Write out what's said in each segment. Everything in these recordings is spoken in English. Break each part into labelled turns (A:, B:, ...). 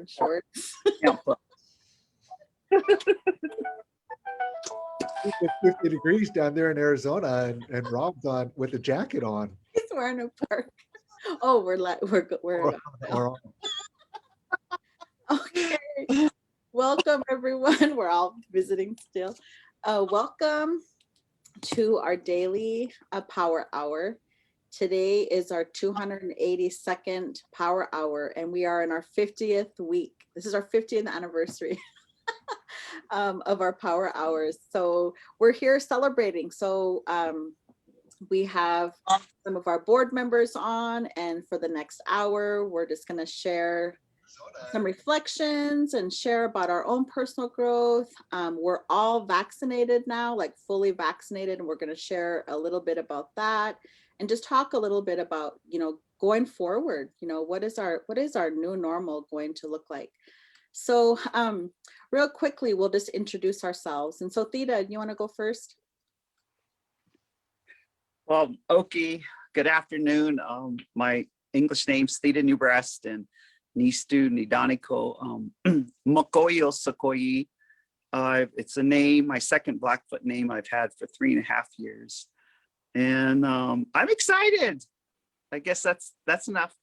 A: and shorts.
B: Yeah, but
C: It's 50 degrees down there in Arizona, and Rob's on with a jacket on.
A: He's wearing a park. Oh, we're
C: Or
A: okay. Welcome everyone. We're all visiting still. Welcome to our daily power hour. Today is our 282nd power hour, and we are in our 50th week. This is our 50th anniversary of our power hours. So we're here celebrating. So we have some of our board members on, and for the next hour, we're just going to share some reflections and share about our own personal growth. We're all vaccinated now, like fully vaccinated, and we're going to share a little bit about that and just talk a little bit about, going forward, what is our new normal going to look like? So real quickly, we'll just introduce ourselves. And so Theta, you want to go first?
B: well, okay. Good afternoon. My English name's Theta Newbreast, and Nistu Nidaniko Mokoyo Sokoyi. It's a name, my second Blackfoot name I've had for 3.5 years. And I'm excited. I guess that's enough.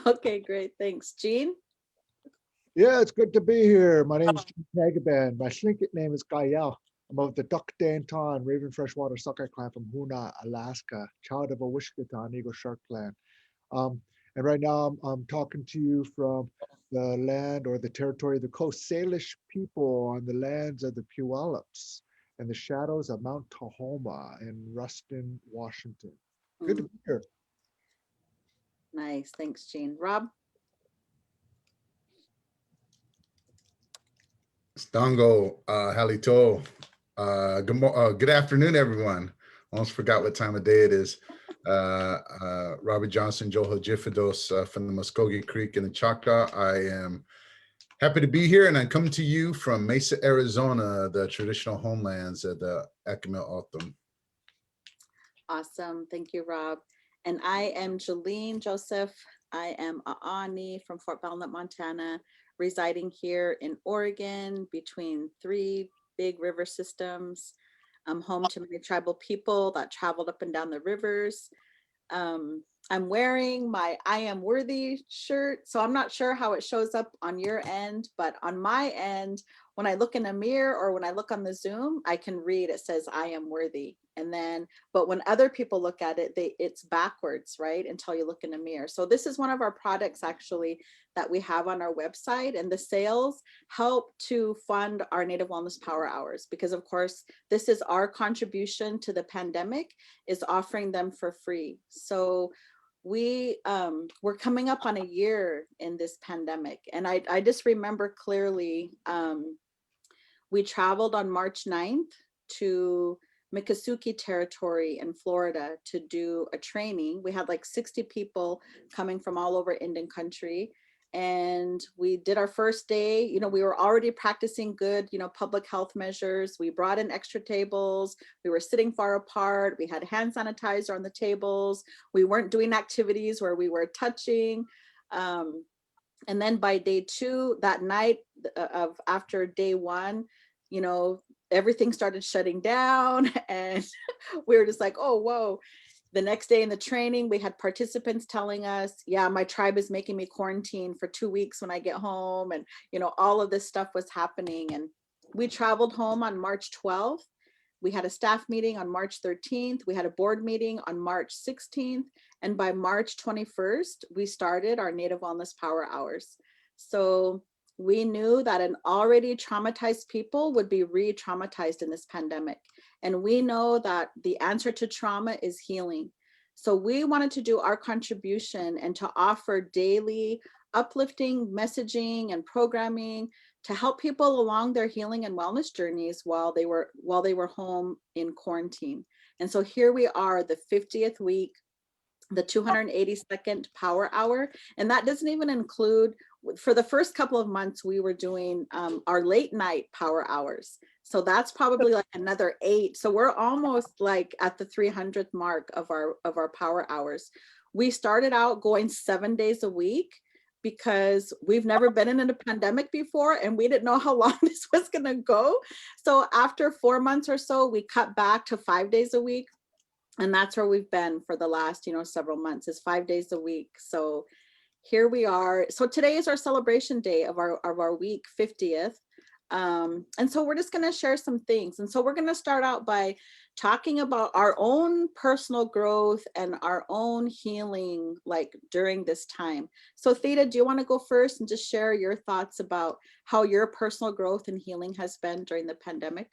A: Okay, great. Thanks. Jean?
C: yeah, it's good to be here. My name is Jim Tagaban. My Slinkit name is Gayal. I'm of the Duck Danton Raven Freshwater Sucker Clan from Hoona, Alaska, child of a Wishkatan Eagle Shark Clan. And right now I'm talking to you from the land or the territory of the Coast Salish people on the lands of the Puyallups and the shadows of Mount Tahoma in Ruston, Washington. Good to be here.
A: Nice. Thanks, Jean. Rob?
D: Stango, Halito. Good afternoon, everyone. Almost forgot what time of day it is. Robert Johnson, Joho Jifidos from the Muskogee Creek in the Choctaw. I am happy to be here, and I'm coming to you from Mesa, Arizona, the traditional homelands of the Acamil Altum.
A: Awesome. Thank you, Rob. And I am Jolene Joseph. I am Aani from Fort Belknap, Montana, residing here in Oregon between 3 big river systems. I'm home to many tribal people that traveled up and down the rivers. I'm wearing my I Am Worthy shirt, so I'm not sure how it shows up on your end, but on my end, when I look in a mirror or when I look on the Zoom, I can read it says I am worthy. And then, but when other people look at it, it's backwards, right? Until you look in a mirror. So this is one of our products actually that we have on our website, and the sales help to fund our Native Wellness Power Hours, because of course, this is our contribution to the pandemic, is offering them for free. So we're coming up on a year in this pandemic. And I just remember clearly, we traveled on March 9th to Miccosukee territory in Florida to do a training. We had like 60 people coming from all over Indian country. And we did our first day, we were already practicing good, public health measures. We brought in extra tables. We were sitting far apart. We had hand sanitizer on the tables. We weren't doing activities where we were touching. And then by day 2, that night after day 1, everything started shutting down, and we were just like, oh, whoa. The next day in the training, we had participants telling us, yeah, my tribe is making me quarantine for 2 weeks when I get home. And, all of this stuff was happening. And we traveled home on March 12th. We had a staff meeting on March 13th. We had a board meeting on March 16th. And by March 21st, we started our Native Wellness Power Hours. So we knew that an already traumatized people would be re-traumatized in this pandemic. And we know that the answer to trauma is healing. So we wanted to do our contribution and to offer daily uplifting messaging and programming to help people along their healing and wellness journeys while they were home in quarantine. And so here we are, the 50th week, the 282nd power hour. And that doesn't even include, for the first couple of months, we were doing our late night power hours. So that's probably like another 8. So we're almost like at the 300th mark of our power hours. We started out going 7 days a week because we've never been in a pandemic before and we didn't know how long this was going to go. So after 4 months or so, we cut back to 5 days a week. And that's where we've been for the last, several months, is 5 days a week. So here we are. So today is our celebration day of our week 50th. And so we're just going to share some things. And so we're going to start out by talking about our own personal growth and our own healing, like during this time. So Theta, do you want to go first and just share your thoughts about how your personal growth and healing has been during the pandemic?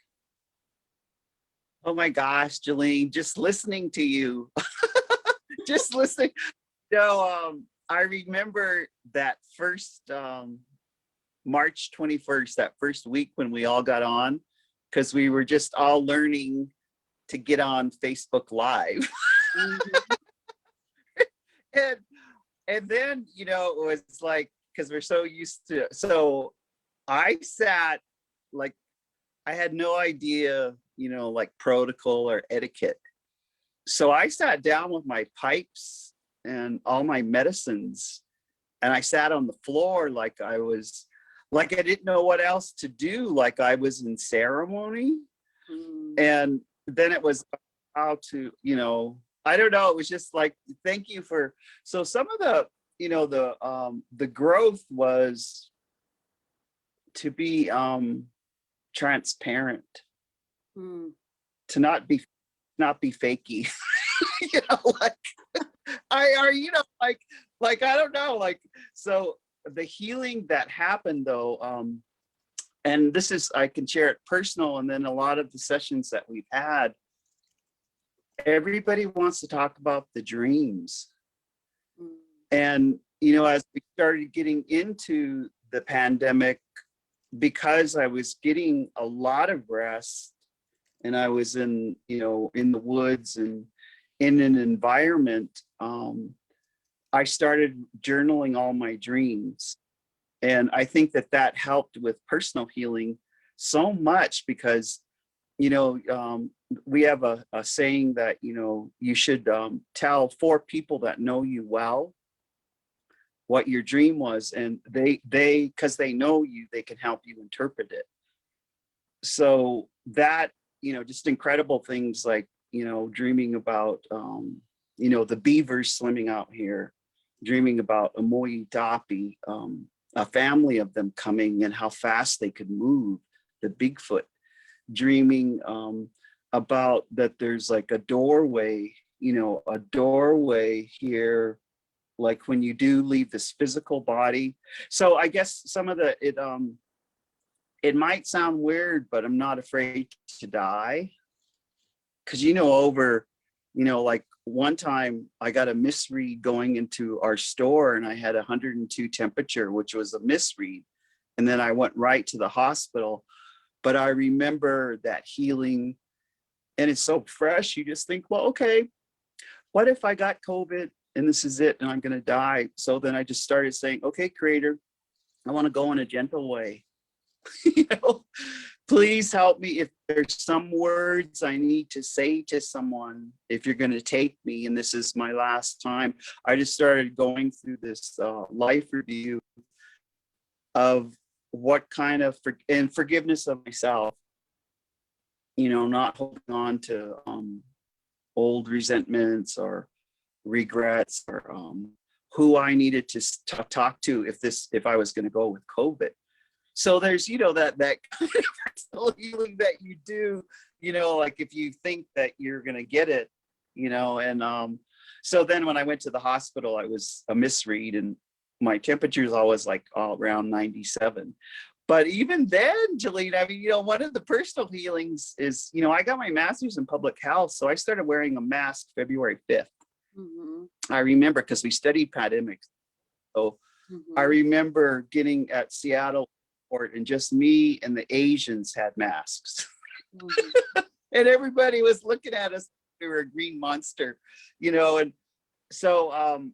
B: Oh my gosh, Jolene, just listening to you, just listening. So I remember that first March 21st, that first week when we all got on, because we were just all learning to get on Facebook Live. and then, it was like, because we're so used to, so I sat, like, I had no idea, like protocol or etiquette. So I sat down with my pipes and all my medicines, and I sat on the floor like I didn't know what else to do, like I was in ceremony. And then it was how to, I don't know, it was just like, thank you for, so some of the, the growth was to be transparent, to not be fakey, like like I don't know, like, so the healing that happened though, and this is, I can share it personal, and then a lot of the sessions that we've had, everybody wants to talk about the dreams. And as we started getting into the pandemic, because I was getting a lot of rest, and I was in the woods and in an environment, I started journaling all my dreams. And I think that helped with personal healing so much, because we have a saying that you should tell 4 people that know you well what your dream was, and they because they know you, they can help you interpret it. So that, just incredible things like, dreaming about, the beavers swimming out here, dreaming about a moitapi, a family of them coming and how fast they could move, the Bigfoot, dreaming about that there's like a doorway here, like when you do leave this physical body. So I guess some of it might sound weird, but I'm not afraid to die. Because, like one time I got a misread going into our store, and I had 102 temperature, which was a misread. And then I went right to the hospital. But I remember that healing, and it's so fresh. You just think, well, okay, what if I got COVID and this is it and I'm going to die? So then I just started saying, okay, Creator, I want to go in a gentle way. Please help me. If there's some words I need to say to someone, if you're going to take me and this is my last time. I just started going through this life review of what kind of forgiveness of myself, not holding on to old resentments or regrets, or who I needed to talk to if I was going to go with COVID. So there's, that kind of personal healing that you do, like if you think that you're going to get it, and so then when I went to the hospital, I was a misread, and my temperature is always like all around 97. But even then, Jolene, I mean, one of the personal healings is, I got my master's in public health. So I started wearing a mask February 5th. I remember, because we studied pandemics. So I remember getting at Seattle Airport, and just me and the Asians had masks. And everybody was looking at us. We were a green monster, and so,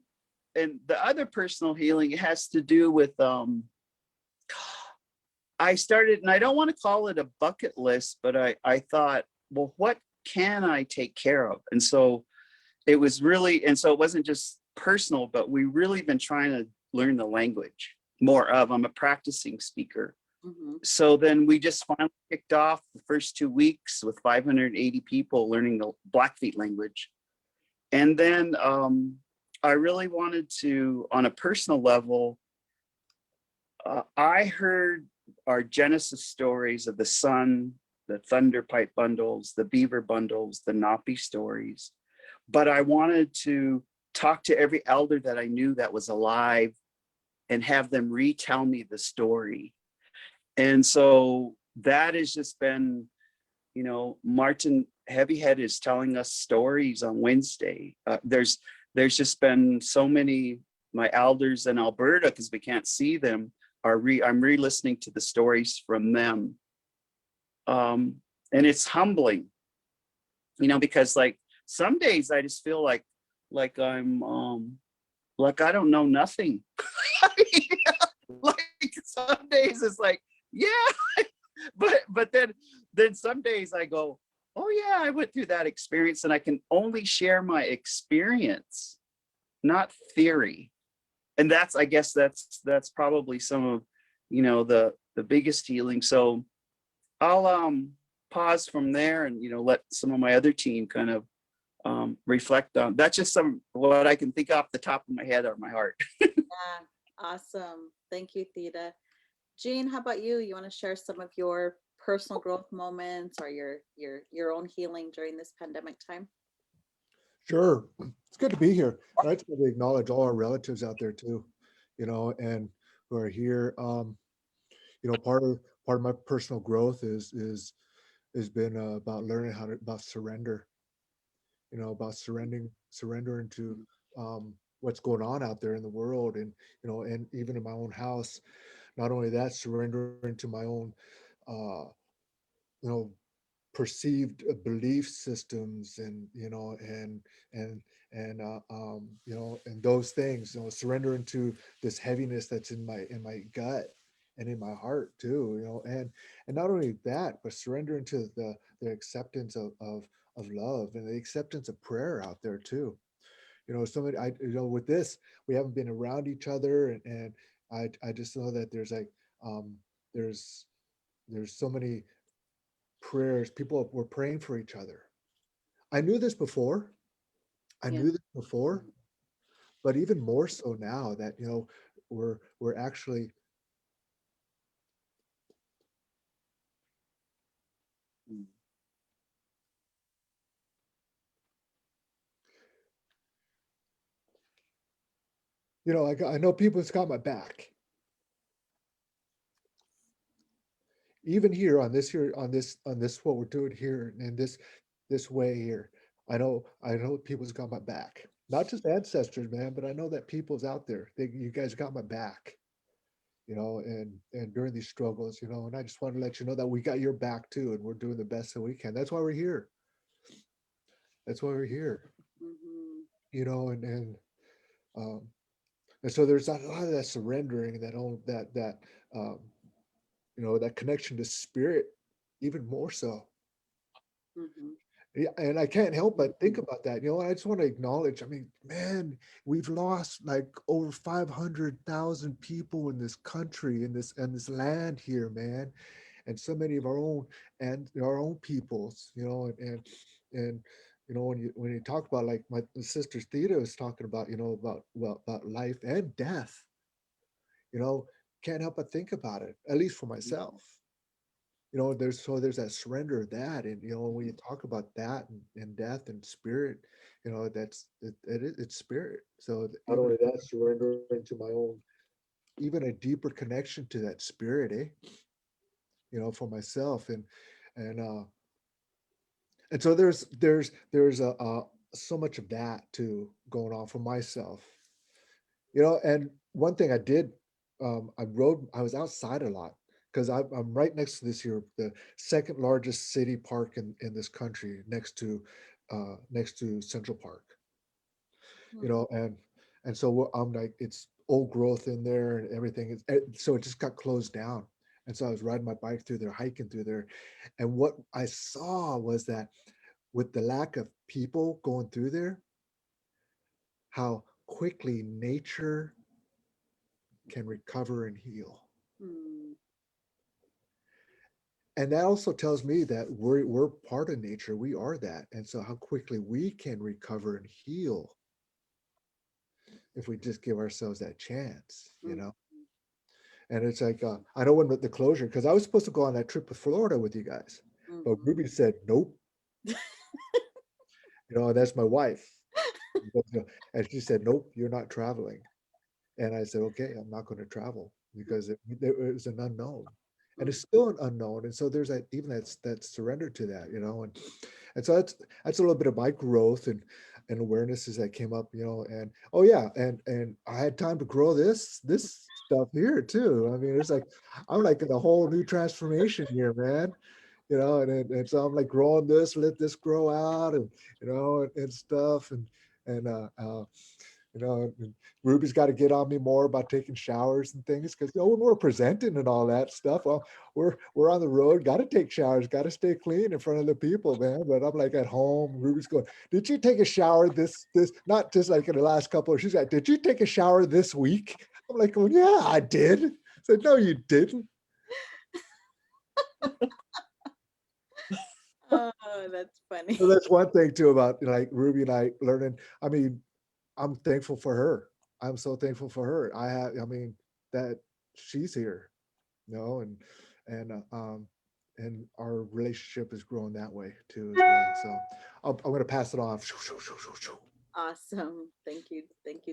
B: and the other personal healing has to do with, I started, and I don't want to call it a bucket list, but I thought, well, what can I take care of? And so it was really, and so it wasn't just personal, but we really been trying to learn the language more of. I'm a practicing speaker.
A: Mhm.
B: So then we just finally kicked off the first 2 weeks with 580 people learning the Blackfeet language. And then I really wanted to, on a personal level, I heard our Genesis stories of the sun, the thunderpipe bundles, the beaver bundles, the Napi stories. But I wanted to talk to every elder that I knew that was alive and have them retell me the story. And so that has just been, you know, Martin Heavyhead is telling us stories on Wednesday. There's just been so many, my elders in Alberta, because we can't see them, I'm re-listening to the stories from them. And it's humbling, you know, because like some days I just feel like I'm like I don't know nothing. Like some days it's like, yeah, but then some days I go, oh yeah, I went through that experience, and I can only share my experience, not theory. And that's, I guess that's probably some of, you know, the biggest healing. So I'll pause from there and, you know, let some of my other team kind of reflect on. That's just some what I can think off the top of my head or my heart.
A: Yeah, awesome. Thank you, Theta. Jean, how about you? You want to share some of your personal growth moments or your own healing during this pandemic time?
C: Sure. It's good to be here. And I just want to acknowledge all our relatives out there too, you know, and who are here. You know, part of my personal growth is has been about learning about surrender, you know, about surrendering to what's going on out there in the world, and you know, and even in my own house. Not only that, surrendering to my own uh, you know, perceived belief systems, and you know, and you know, and those things, you know, surrendering to this heaviness that's in my gut and in my heart too, you know, and not only that, but surrendering to the acceptance of love and the acceptance of prayer out there too. You know, somebody, you know, with this, we haven't been around each other, and I just know that there's like um there's there's so many prayers. People were praying for each other. I knew this before. I
A: Yeah.
C: knew this before, but even more so now that, you know, we're actually, you know, I know people has got my back. Even here on this what we're doing here in this way here. I know people's got my back. Not just ancestors, man, but I know that people's out there. You guys got my back, you know, and during these struggles, you know, and I just want to let you know that we got your back too, and we're doing the best that we can. That's why we're here. That's why we're here,
A: Mhm.
C: you know, um, and so there's a lot of that surrendering, that um, you know, that connection to spirit, even more so.
A: Mhm.
C: Yeah, and I can't help but think about that. You know, I just want to acknowledge. I mean, man, we've lost like over 500,000 people in this country, in this land here, man, and so many of our own and our own peoples. You know, and you know, when you talk about, like my sister Theta was talking about, you know, about, well, about life and death. You know, can't help but think about it. At least for myself, you know, there's that surrender of that, and you know, when you talk about that, and death and spirit, you know, it's spirit. So not only that, surrendering to my own, even a deeper connection to that spirit, you know, for myself, and and so there's so much of that too going on for myself, you know. And one thing I did, I was outside a lot, because I'm right next to this here, the second largest city park in this country, next to Central Park, you
A: Hmm.
C: know, and so I'm like, it's old growth in there and everything. So it just got closed down. And so I was riding my bike through there, hiking through there. And what I saw was that with the lack of people going through there, how quickly nature can recover and heal.
A: Mm.
C: And that also tells me that we're part of nature. We are that. And so how quickly we can recover and heal if we just give ourselves that chance, you know? And it's like, I know when the closure, because I was supposed to go on that trip to Florida with you guys, but
A: Mhm.
C: Ruby said, nope, you know, and that's my wife. And she said, nope, you're not traveling. And I said, okay, I'm not going to travel because it was an unknown. And it's still an unknown. And so there's that, even that surrender to that, you know, and so that's a little bit of my growth and awarenesses that came up, you know, and oh yeah, and I had time to grow this stuff here too. I mean, it's like I'm like in a whole new transformation here, man. You know, and so I'm like growing this, let this grow out, and you know, and stuff, and you know, and Ruby's got to get on me more about taking showers and things because you know, when we're presenting and all that stuff, well, we're on the road, got to take showers, got to stay clean in front of the people, man. But I'm like at home, Ruby's going, "Did you take a shower this not just like in the last couple of?" She's like, "Did you take a shower this week?" I'm like, "Well, yeah, I did." I said, "No, you didn't."
A: Oh, that's funny.
C: So that's one thing too about like Ruby and I learning. I mean, I'm thankful for her. I'm so thankful for her. I mean, that she's here, you know, and our relationship is growing that way too as well. So I'm going to pass it off.
A: Awesome. Thank you,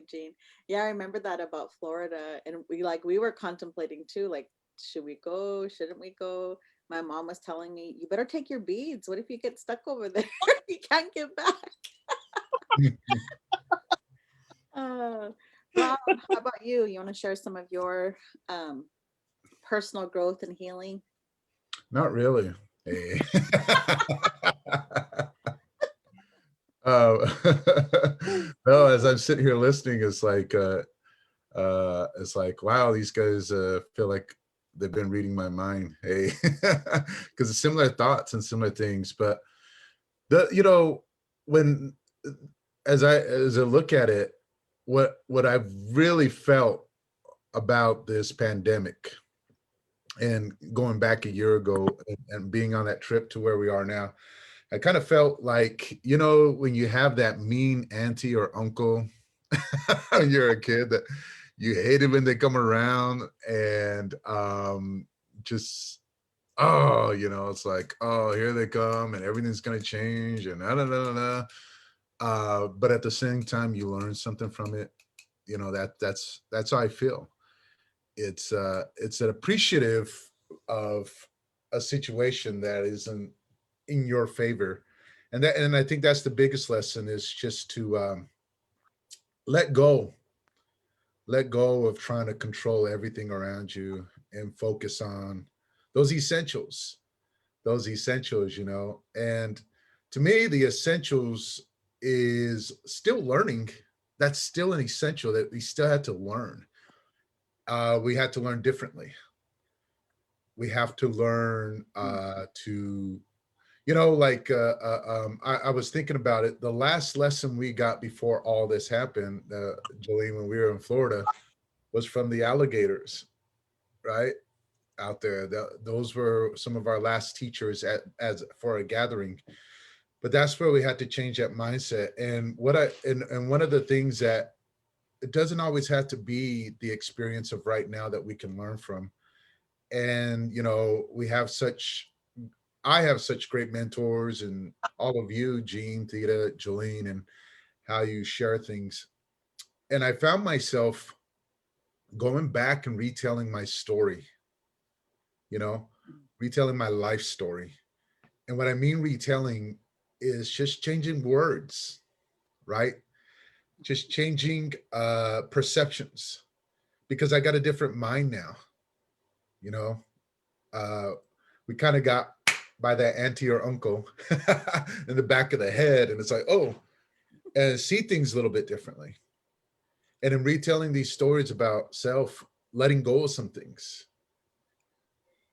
A: Jean. Yeah, I remember that about Florida. And we were contemplating too, like, should we go? Shouldn't we go? My mom was telling me, you better take your beads. What if you get stuck over there? You can't get back. Rob, how about you? You want to share some of your um, personal growth and healing?
D: Not really. Hey. Uh, no, as I'm sitting here listening, it's like, wow, these guys feel like they've been reading my mind. Hey, because it's similar thoughts and similar things. But you know, when as I look at it, what I've really felt about this pandemic and going back a year ago and being on that trip to where we are now, I kind of felt like, you know, when you have that mean auntie or uncle when you're a kid that you hate it when they come around and just oh, you know, it's like, oh, here they come and everything's gonna change and da, da, da, da, da. But at the same time you learn something from it. You know, that's how I feel. It's an appreciative of a situation that isn't in your favor. And I think that's the biggest lesson is just to let go let go of trying to control everything around you and focus on those essentials you know. And to me the essentials is still learning. That's still an essential that we still had to learn. We had to learn differently. We have to learn to, you know, like I was thinking about it. The last lesson we got before all this happened, Jolene, when we were in Florida, was from the alligators, right out there. Those were some of our last teachers as for a gathering. But that's where we had to change that mindset. And and one of the things that it doesn't always have to be the experience of right now that we can learn from. And you know, I have such great mentors, and all of you, Jean, Theta, Jolene, and how you share things. And I found myself going back and retelling my story, you know, retelling my life story. And what I mean retelling is just changing words, right? Just changing perceptions because I got a different mind now, you know. Uh, we kind of got by that auntie or uncle in the back of the head, and it's like, oh, and see things a little bit differently. And in retelling these stories about self, letting go of some things,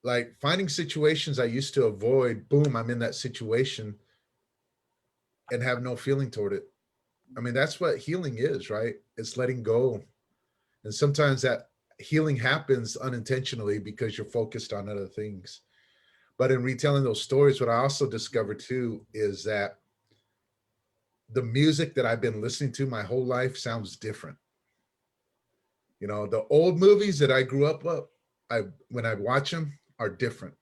D: like finding situations I used to avoid, boom, I'm in that situation and have no feeling toward it. I mean, that's what healing is, right? It's letting go. And sometimes that healing happens unintentionally because you're focused on other things. But in retelling those stories, what I also discovered too is that the music that I've been listening to my whole life sounds different. You know, the old movies that I grew up with, when I watch them are different,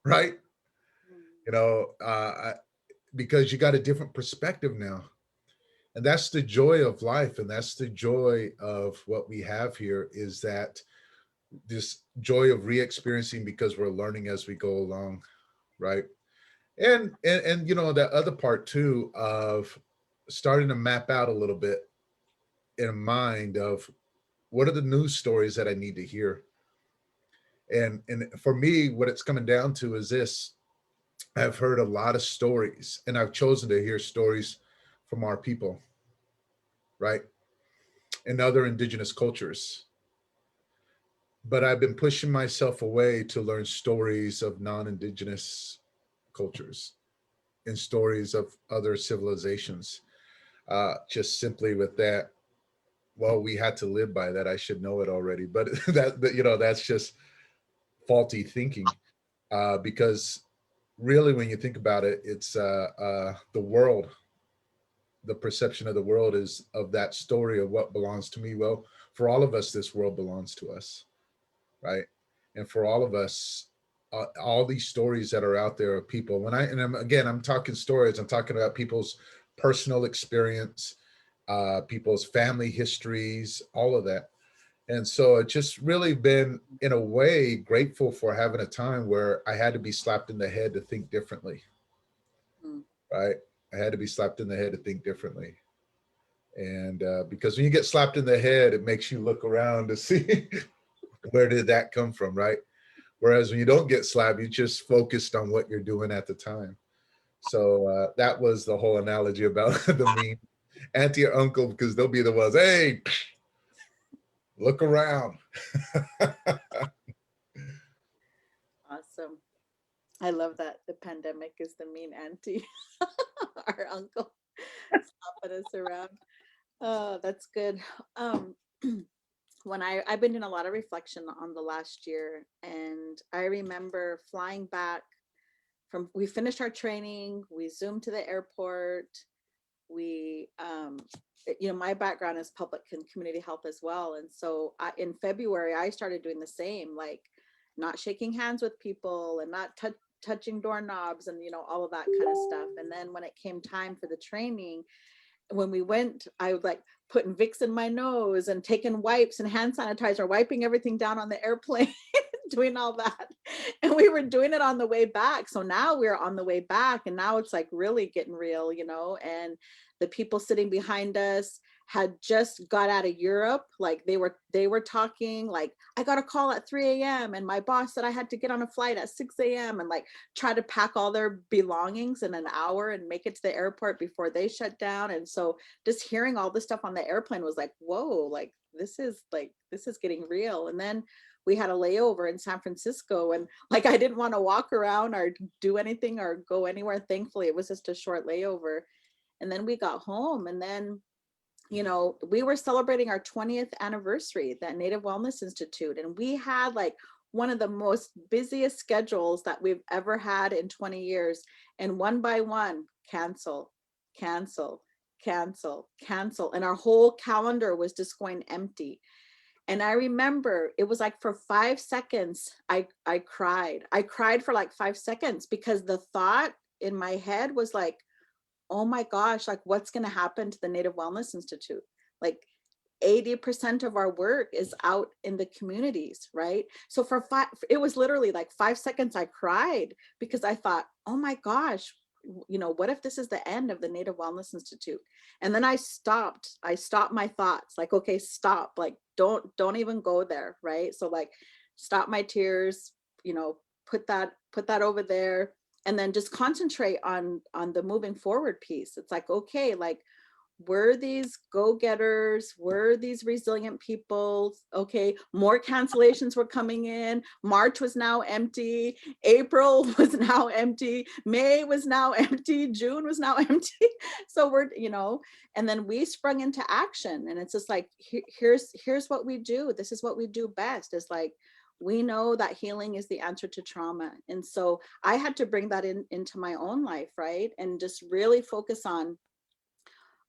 D: right? You know, because you got a different perspective now. And that's the joy of life. And that's the joy of what we have here, is that this joy of re-experiencing because we're learning as we go along, right? And you know, that other part too of starting to map out a little bit in mind of what are the news stories that I need to hear. And for me, what it's coming down to is this: I've heard a lot of stories, and I've chosen to hear stories from our people, right, and other indigenous cultures. But I've been pushing myself away to learn stories of non-indigenous cultures and stories of other civilizations. Just simply with that, well, we had to live by that. I should know it already, but you know, that's just faulty thinking, because really, when you think about it, it's the world. The perception of the world is of that story of what belongs to me. Well, for all of us, this world belongs to us, right? And for all of us, all these stories that are out there of people. I'm talking stories. I'm talking about people's personal experience, people's family histories, all of that. And so it's just really been, in a way, grateful for having a time where I had to be slapped in the head to think differently,
A: Mm.
D: right? I had to be slapped in the head to think differently. And because when you get slapped in the head, it makes you look around to see where did that come from, right? Whereas when you don't get slapped, you just focused on what you're doing at the time. So that was the whole analogy about the mean auntie or uncle, because they'll be the ones, hey, look around.
A: Awesome. I love that the pandemic is the mean auntie, our uncle, stopping us around. Oh, that's good. Um, when I've been doing a lot of reflection on the last year, and I remember flying back from, we finished our training, we zoomed to the airport, we you know, my background is public and community health as well, and so in February I started doing the same, like not shaking hands with people and not touching doorknobs and, you know, all of that kind of stuff. And then when it came time for the training, when we went, I was like putting Vicks in my nose and taking wipes and hand sanitizer, wiping everything down on the airplane, doing all that. And we were doing it on the way back. So now we're on the way back, and now it's like really getting real, you know. And the people sitting behind us had just got out of Europe. Like they were talking like, I got a call at 3 a.m. and my boss said I had to get on a flight at 6 a.m. and like try to pack all their belongings in an hour and make it to the airport before they shut down. And so just hearing all this stuff on the airplane was like, whoa, like this is getting real. And then we had a layover in San Francisco, and like I didn't want to walk around or do anything or go anywhere. Thankfully, it was just a short layover. And then we got home, and then, you know, we were celebrating our 20th anniversary, that Native Wellness Institute, and we had like one of the most busiest schedules that we've ever had in 20 years. And one by one, cancel, cancel, cancel, cancel. And our whole calendar was just going empty. And I remember it was like for 5 seconds, I cried. I cried for like 5 seconds because the thought in my head was like, oh my gosh, like what's going to happen to the Native Wellness Institute? Like 80% of our work is out in the communities, right? So it was literally like 5 seconds I cried because I thought, oh my gosh, you know, what if this is the end of the Native Wellness Institute? And then I stopped my thoughts, like, okay, stop, like, don't even go there, right? So like, stop my tears, you know, put that over there, and then just concentrate on the moving forward piece. It's like, okay, like, we're these go-getters, we're these resilient people. Okay, more cancellations were coming in. March was now empty. April was now empty. May was now empty. June was now empty. So we're, you know, and then we sprung into action, and it's just like, here's what we do. This is what we do best. Is like, we know that healing is the answer to trauma. And so I had to bring that into my own life, right? And just really focus on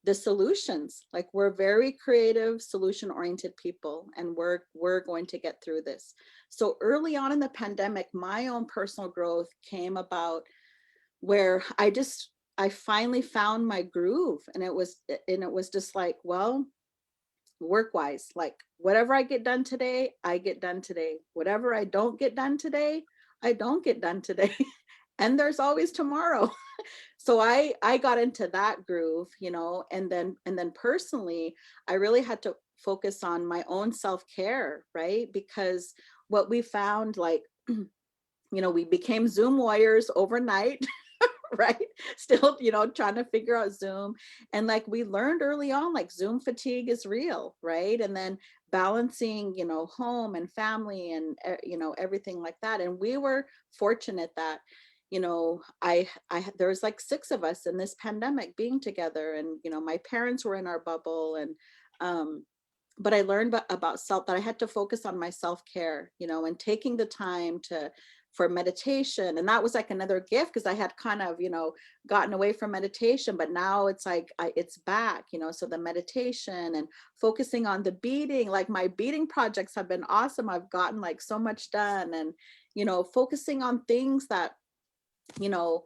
A: the solutions. Like, we're very creative, solution oriented people, and we're going to get through this. So early on in the pandemic, my own personal growth came about where I finally found my groove. And it was just like, well, work wise, like, whatever I get done today, I get done today. Whatever I don't get done today, I don't get done today. And there's always tomorrow. So I got into that groove, you know, and then personally, I really had to focus on my own self-care, right? Because what we found, like, you know, we became Zoom warriors overnight. Right, still, you know, trying to figure out Zoom. And like, we learned early on, like, Zoom fatigue is real, right? And then balancing, you know, home and family and you know, everything like that. And we were fortunate that, you know, there was like 6 of us in this pandemic being together, and you know, my parents were in our bubble. And but I learned about that I had to focus on my self-care, you know, and taking the time for meditation. And that was like another gift, because I had kind of, you know, gotten away from meditation, but now it's like, it's back, you know. So the meditation and focusing on the beading, like my beading projects have been awesome. I've gotten like so much done. And, you know, focusing on things that, you know,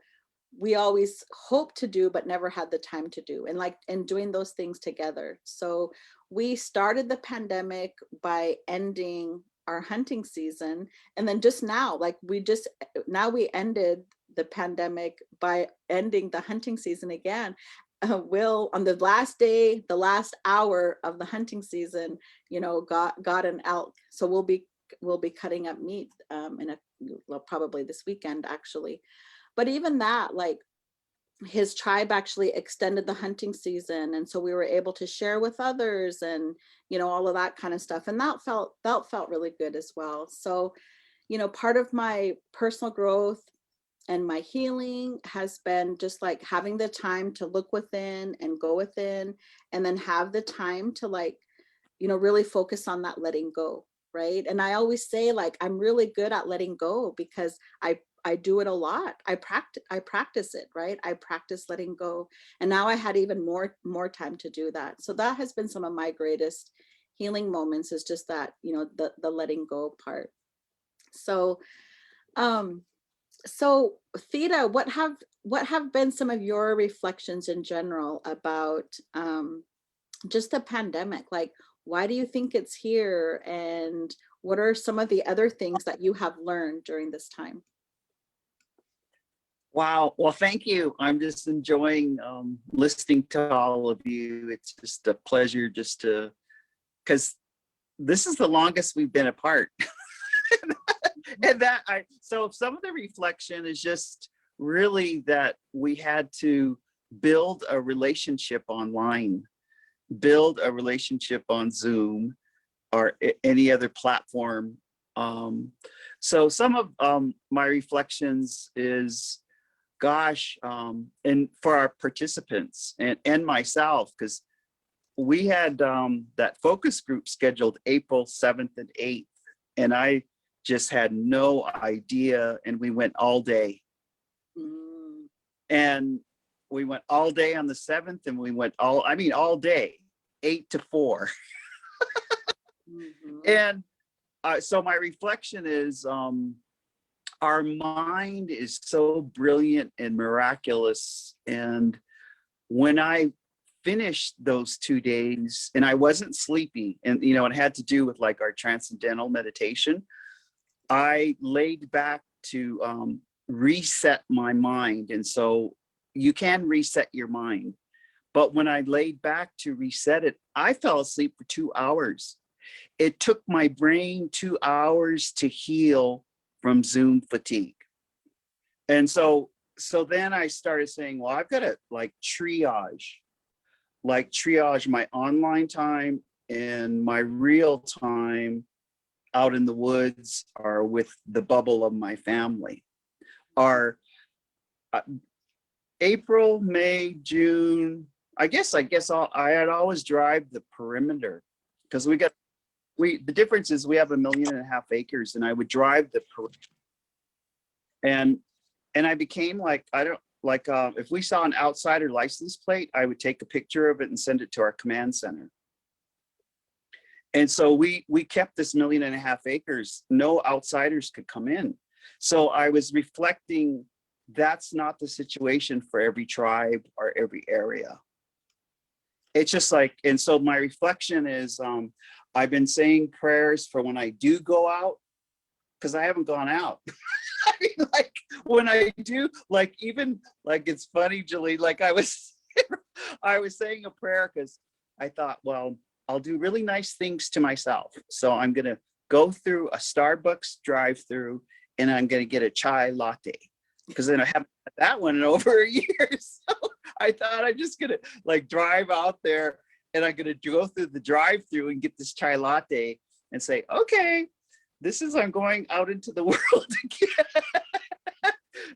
A: we always hoped to do, but never had the time to do, and doing those things together. So we started the pandemic by ending our hunting season. And then just now, like, we ended the pandemic by ending the hunting season again. Will, on the last day, the last hour of the hunting season, you know, got an elk. So we'll be cutting up meat probably this weekend, actually. But even that, like, his tribe actually extended the hunting season, and so we were able to share with others, and you know, all of that kind of stuff. And that felt really good as well. So, you know, part of my personal growth and my healing has been just like having the time to look within and go within, and then have the time to, like, you know, really focus on that letting go, right? And I always say, like, I'm really good at letting go because I do it a lot. I practice it, right? I practice letting go. And now I had even more time to do that. So that has been some of my greatest healing moments, is just that, you know, the letting go part. So so Theta, what have been some of your reflections in general about just the pandemic? Like, why do you think it's here? And what are some of the other things that you have learned during this time?
B: Wow. Well, thank you. I'm just enjoying listening to all of you. It's just a pleasure just to, because this is the longest we've been apart. And so some of the reflection is just really that we had to build a relationship online, build a relationship on Zoom or any other platform. So some of my reflections is, gosh, and for our participants and myself, because we had that focus group scheduled April 7th and 8th, and I just had no idea, and we went all day. And we went all day on the 7th, and we went all day, 8 to 4. And so my reflection is, our mind is so brilliant and miraculous. And when I finished those 2 days, and I wasn't sleepy, and you know, it had to do with like our transcendental meditation, I laid back to reset my mind. And so you can reset your mind. But when I laid back to reset it, I fell asleep for 2 hours. It took my brain 2 hours to heal from Zoom fatigue. And so then I started saying, well, I've got to like triage. like triage my online time and my real time out in the woods or with the bubble of my family. Are April, May, June. I'd I'd always drive the perimeter because the difference is we have 1.5 million acres, and I would drive the perimeter. And I became like, if we saw an outsider license plate, I would take a picture of it and send it to our command center. And so we kept this 1.5 million acres. No outsiders could come in. So I was reflecting, that's not the situation for every tribe or every area. It's just like, and so my reflection is, I've been saying prayers for when I do go out, because I haven't gone out. I mean, like when I do, like even like it's funny, Julie, like I was saying a prayer because I thought, well, I'll do really nice things to myself. So I'm gonna go through a Starbucks drive-through and I'm gonna get a chai latte because then I haven't had that one in over a year. So I thought I'm just gonna like drive out there and I'm gonna go through the drive-through and get this chai latte and say, okay, this is, I'm going out into the world again.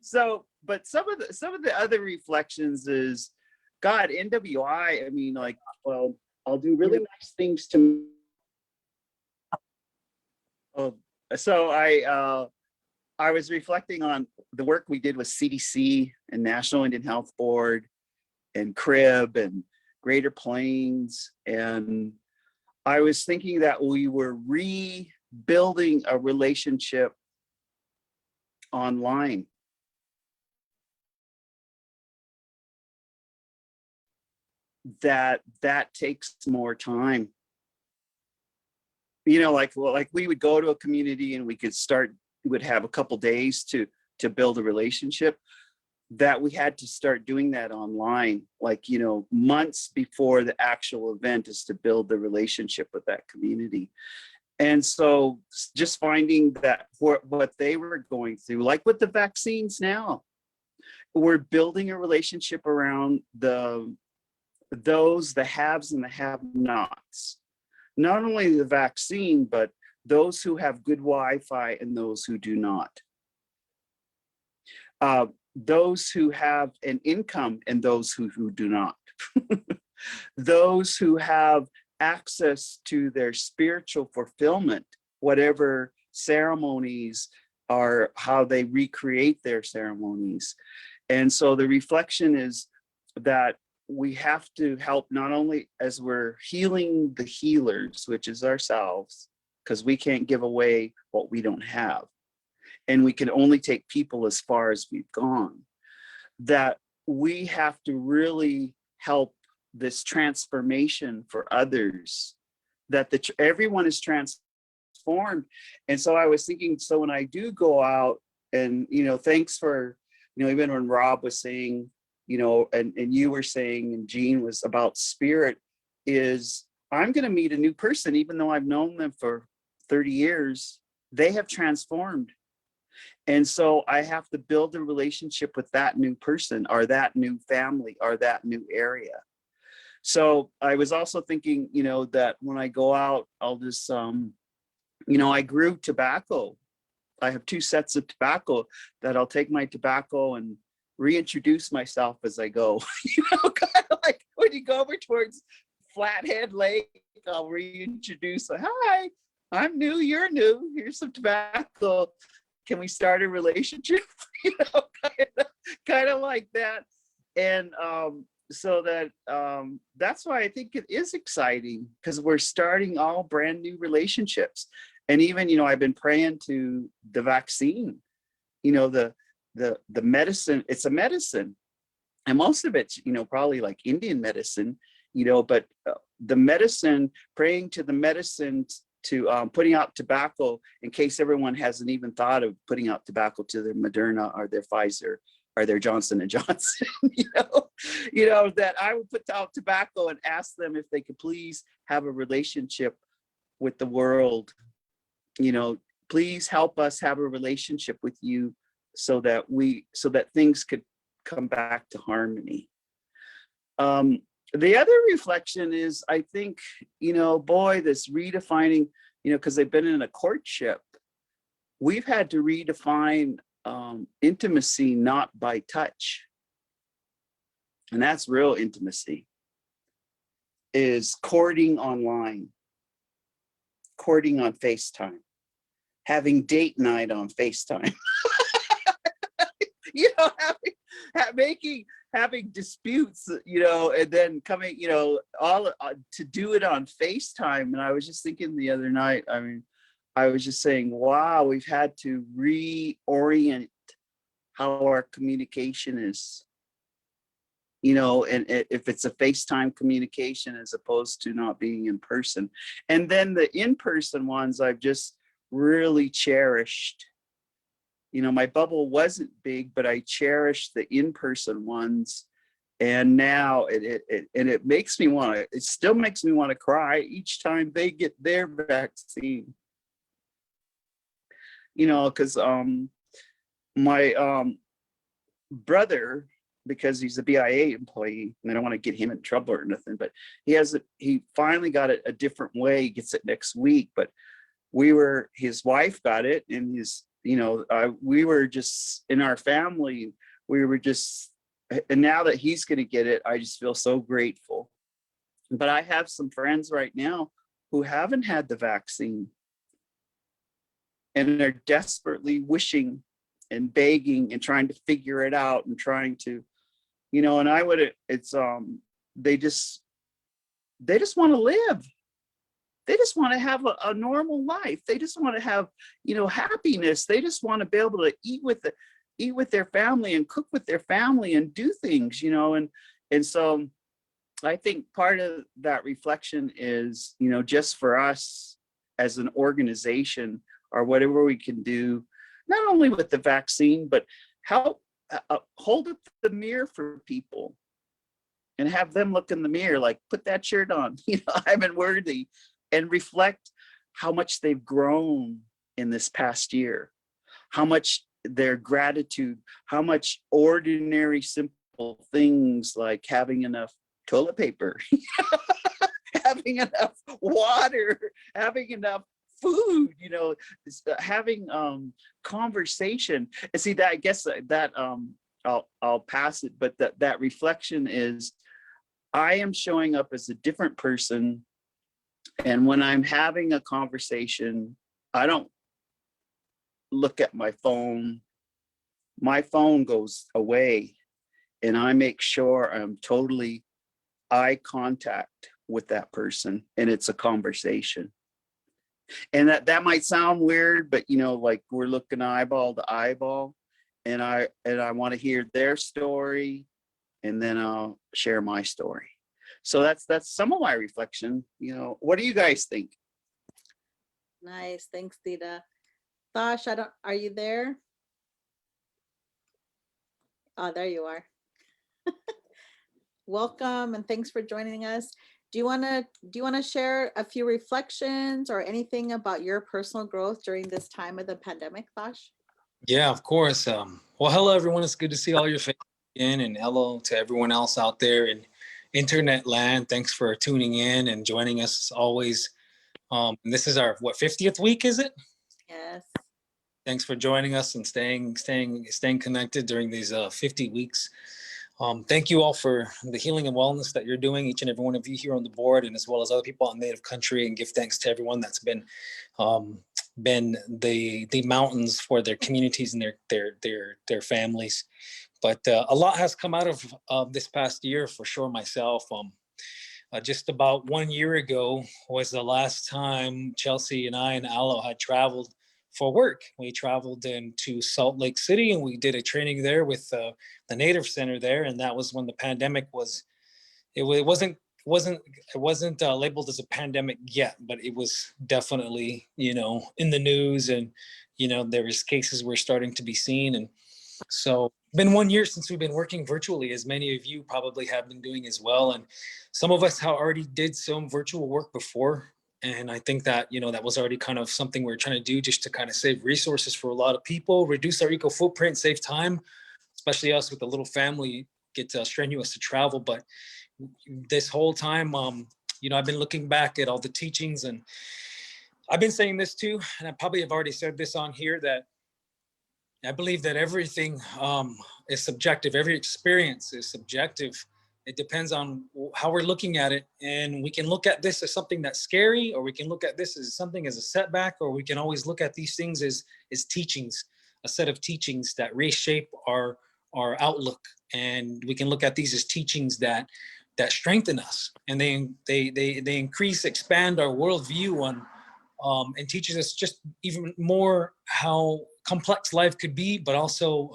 B: So, but some of the other reflections is, God, NWI, I mean, like, well, I'll do really nice things to. So I was reflecting on the work we did with CDC and National Indian Health Board and CRIB and Greater Plains. And I was thinking that we were rebuilding a relationship online. That takes more time. You know, like we would go to a community and we would have a couple days to build a relationship. That we had to start doing that online, like, you know, months before the actual event, is to build the relationship with that community. And so just finding that what they were going through, like with the vaccines now, we're building a relationship around the haves and the have-nots. Not only the vaccine, but those who have good Wi-Fi and those who do not. Those who have an income and those who do not. Those who have access to their spiritual fulfillment, whatever ceremonies are, how they recreate their ceremonies. And so the reflection is that we have to help, not only as we're healing the healers, which is ourselves, because we can't give away what we don't have. And we can only take people as far as we've gone, that we have to really help this transformation for others, that everyone is transformed. And so I was thinking, so when I do go out, and, you know, thanks for, you know, even when Rob was saying, you know, and you were saying, and Jean was about spirit, is I'm going to meet a new person, even though I've known them for 30 years, they have transformed. And so I have to build a relationship with that new person or that new family or that new area. So I was also thinking, you know, that when I go out, I'll just, you know, I grew tobacco. I have 2 sets of tobacco that I'll take my tobacco and reintroduce myself as I go. You know, kind of like when you go over towards Flathead Lake, I'll reintroduce, hi, I'm new, you're new, here's some tobacco. Can we start a relationship? You know, kind of like that. And so that that's why I think it is exciting, because we're starting all brand new relationships. And even, you know, I've been praying to the vaccine, you know, the medicine, it's a medicine. And most of it's, you know, probably like Indian medicine, you know, but the medicine, praying to the medicine, to putting out tobacco, in case everyone hasn't even thought of putting out tobacco to their Moderna or their Pfizer or their Johnson & Johnson, you know, that I would put out tobacco and ask them if they could please have a relationship with the world. You know, please help us have a relationship with you so that things could come back to harmony. the other reflection is, I think, boy, this redefining, because they've been in a courtship, we've had to redefine intimacy not by touch. And that's real intimacy, is courting online, courting on FaceTime, having date night on FaceTime. Having disputes, and then coming, all to do it on FaceTime. And I was just thinking the other night, I was just saying, wow, we've had to reorient how our communication is, and if it's a FaceTime communication as opposed to not being in person. And then the in-person ones I've just really cherished. My bubble wasn't big, but I cherished the in-person ones. And now it makes me it still makes me want to cry each time they get their vaccine. Because my brother, because he's a BIA employee, and I don't want to get him in trouble or nothing, but he finally got it a different way. He gets it next week, but his wife got it, and we were just in our family, and now that he's going to get it, I just feel so grateful. But I have some friends right now who haven't had the vaccine, and they're desperately wishing and begging and trying to figure it out and trying to, and they just want to live. They just want to have a normal life. They just want to have, happiness. They just want to be able to eat with their family and cook with their family and do things, and so I think part of that reflection is, just for us as an organization or whatever we can do, not only with the vaccine, but help hold up the mirror for people and have them look in the mirror, like, put that shirt on, I'm unworthy, and reflect how much they've grown in this past year, how much their gratitude, how much ordinary, simple things like having enough toilet paper, having enough water, having enough food, having conversation. And see, that I guess that I'll pass it, but that reflection is, I am showing up as a different person. And when I'm having a conversation, I don't look at my phone. My phone goes away, and I make sure I'm totally eye contact with that person, and it's a conversation. And that might sound weird, but like, we're looking eyeball to eyeball, and I want to hear their story, and then I'll share my story. So that's some of my reflection. What do you guys think?
A: Nice. Thanks, Theta. Thosh, are you there? Oh, there you are. Welcome, and thanks for joining us. Do you want to share a few reflections or anything about your personal growth during this time of the pandemic, Thosh?
E: Yeah, of course. Well, hello, everyone. It's good to see all your faces again, and hello to everyone else out there in internet land. Thanks for tuning in and joining us as always. This is our 50th week, is it?
A: Yes.
E: Thanks for joining us and staying connected during these 50 weeks. Thank you all for the healing and wellness that you're doing, each and every one of you here on the board, and as well as other people on Native Country, and give thanks to everyone that's been the mountains for their communities and their families. But a lot has come out of this past year for sure. Myself, just about 1 year ago was the last time Chelsea and I and Aloe had traveled for work. We traveled into Salt Lake City, and we did a training there with the Native Center there. And that was when the pandemic it wasn't labeled as a pandemic yet, but it was definitely, in the news, and, there was cases were starting to be seen. And so been 1 year since we've been working virtually, as many of you probably have been doing as well. And some of us already did some virtual work before. And I think that, that was already kind of something we we're trying to do, just to kind of save resources for a lot of people, reduce our eco footprint, save time, especially us with a little family, get strenuous to travel. But this whole time, I've been looking back at all the teachings, and I've been saying this too, and I probably have already said this on here, that I believe that everything is subjective. Every experience is subjective. It depends on how we're looking at it. And we can look at this as something that's scary, or we can look at this as something as a setback, or we can always look at these things as teachings, a set of teachings that reshape our outlook. And we can look at these as teachings that strengthen us, and they increase, expand our worldview on, and teaches us just even more how complex life could be, but also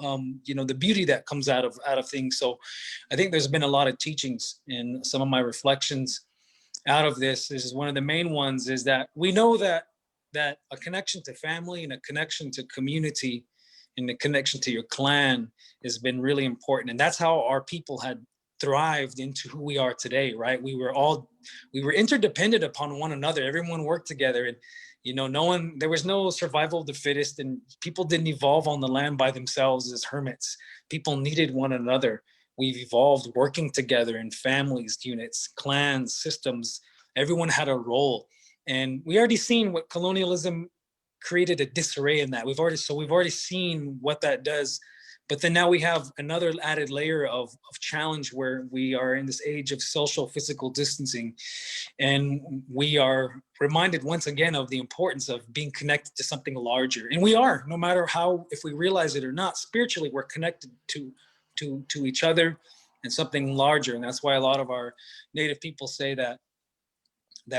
E: the beauty that comes out of things. So I think there's been a lot of teachings in some of my reflections out of this. This is one of the main ones, is that we know that a connection to family and a connection to community and the connection to your clan has been really important. And that's how our people had thrived into who we are today, right? We were interdependent upon one another. Everyone worked together, and there was no survival of the fittest, and people didn't evolve on the land by themselves as hermits. People needed one another. We've evolved working together in families, units, clans, systems. Everyone had a role. And we already seen what colonialism created, a disarray in that. We've already seen what that does. But then now we have another added layer of challenge, where we are in this age of social physical distancing. And we are reminded once again of the importance of being connected to something larger. And we are, no matter how, if we realize it or not, spiritually, we're connected to each other and something larger. And that's why a lot of our Native people say that